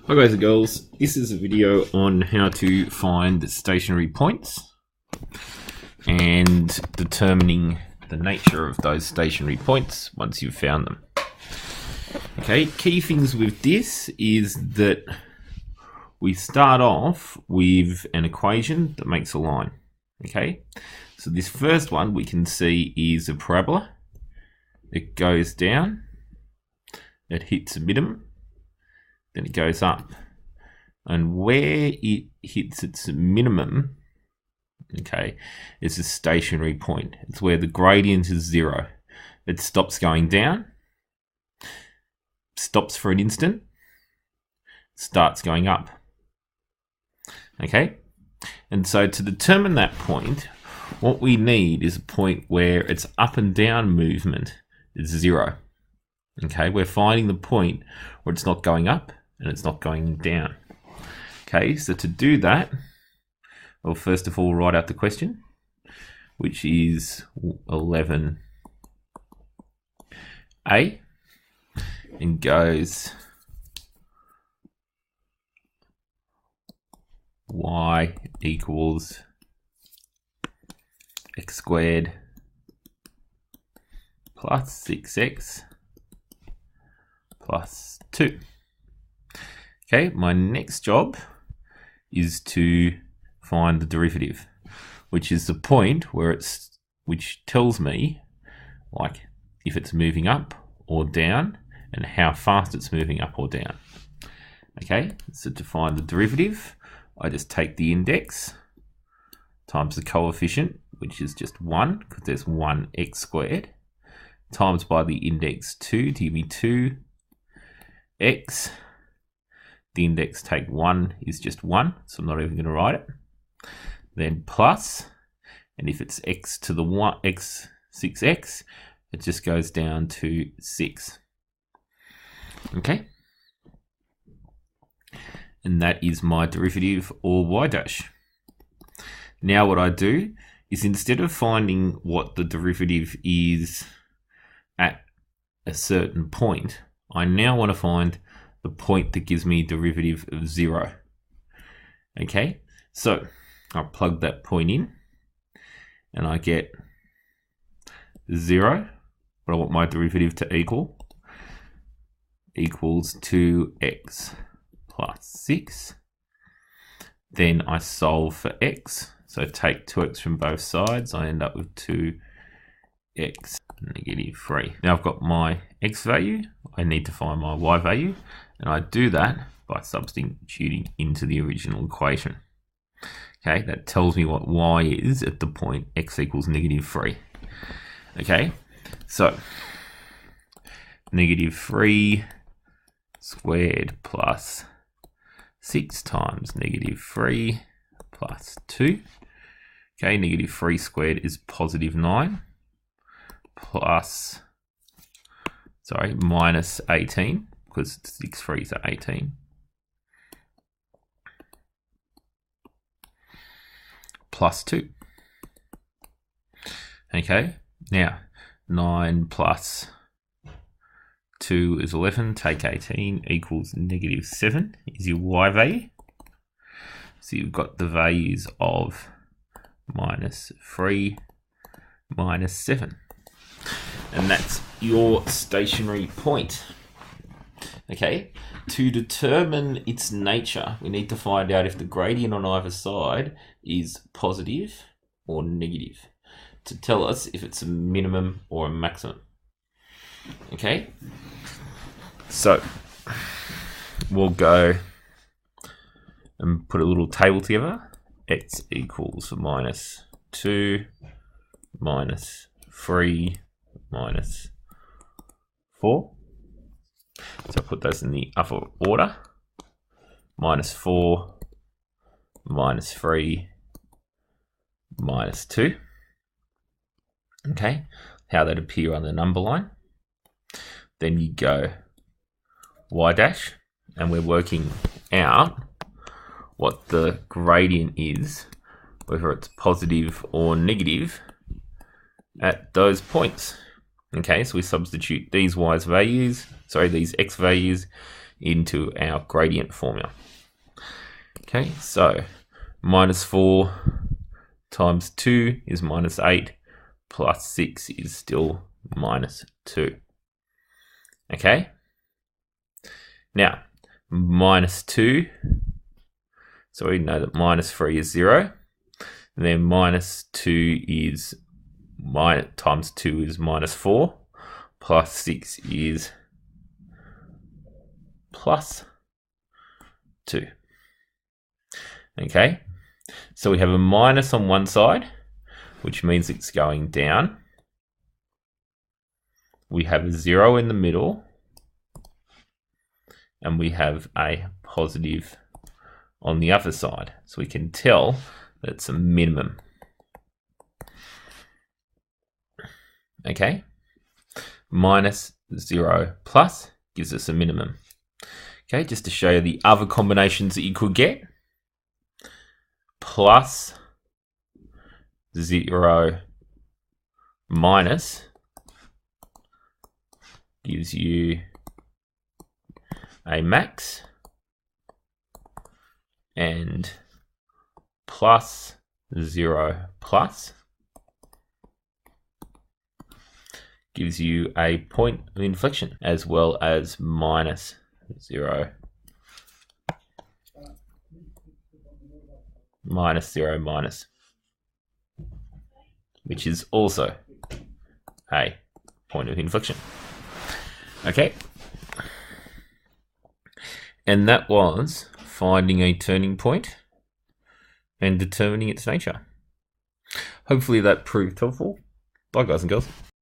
Hi guys and girls, this is a video on how to find stationary points and determining the nature of those stationary points once you've found them. Okay, key things with this is that we start off with an equation that makes a line. Okay, so this first one we can see is a parabola. It goes down, it hits a minimum, then it goes up, and where it hits its minimum, okay, is a stationary point. It's where the gradient is 0. It stops going down, stops for an instant, starts going up. Okay, and so to determine that point, what we need is a point where its up and down movement is 0. Okay, we're finding the point where it's not going up and it's not going down. Okay, so to do that, I'll first of all write out the question, which is 11a, and goes y equals x squared plus 6x plus 2. Okay, my next job is to find the derivative, which is the point where which tells me like if it's moving up or down and how fast it's moving up or down. Okay, so to find the derivative, I just take the index times the coefficient, which is just 1 because there's 1x squared, times by the index 2 to give me 2x. The index take 1 is just 1, so I'm not even going to write it. Then plus, and if it's x to the 1, x 6x, it just goes down to 6. Okay, and that is my derivative, or y dash. Now what I do is, instead of finding what the derivative is at a certain point, I now want to find the point that gives me a derivative of 0. Okay, so I'll plug that point in and I get 0, what I want my derivative to equals 2x plus 6. Then I solve for x, so take 2x from both sides, I end up with 2x negative 3. Now I've got my x value, I need to find my y value, and I do that by substituting into the original equation. Okay, that tells me what y is at the point x equals negative 3. Okay, so negative 3 squared plus 6 times negative 3 plus 2. Okay, negative 3 squared is positive 9 plus, minus 18, because 6 3s are 18, plus 2. Okay, now 9 plus 2 is 11, take 18 equals negative 7 is your y value. So you've got the values of minus 3, minus 7. And that's your stationary point. Okay, to determine its nature, we need to find out if the gradient on either side is positive or negative to tell us if it's a minimum or a maximum. Okay, so we'll go and put a little table together. X equals minus 2, minus 3, minus 4. So I'll put those in the upper order. Minus 4, minus 3, minus 2. Okay, how that appear on the number line. Then you go y dash, and we're working out what the gradient is, whether it's positive or negative, at those points. Okay, so we substitute these x values into our gradient formula. Okay, so minus 4 times 2 is minus 8, plus 6 is still minus 2. Okay, now minus 2, so we know that minus 3 is 0, and then minus 2 is times 2 is minus 4, plus 6 is plus 2. Okay, so we have a minus on one side, which means it's going down. We have a 0 in the middle, and we have a positive on the other side. So we can tell that it's a minimum. Okay, minus 0 plus gives us a minimum. Okay, just to show you the other combinations that you could get. Plus 0 minus gives you a max, and plus 0 plus gives you a point of inflection, as well as minus 0 minus 0 minus, which is also a point of inflection. Okay, and that was finding a turning point and determining its nature. Hopefully that proved helpful. Bye guys and girls.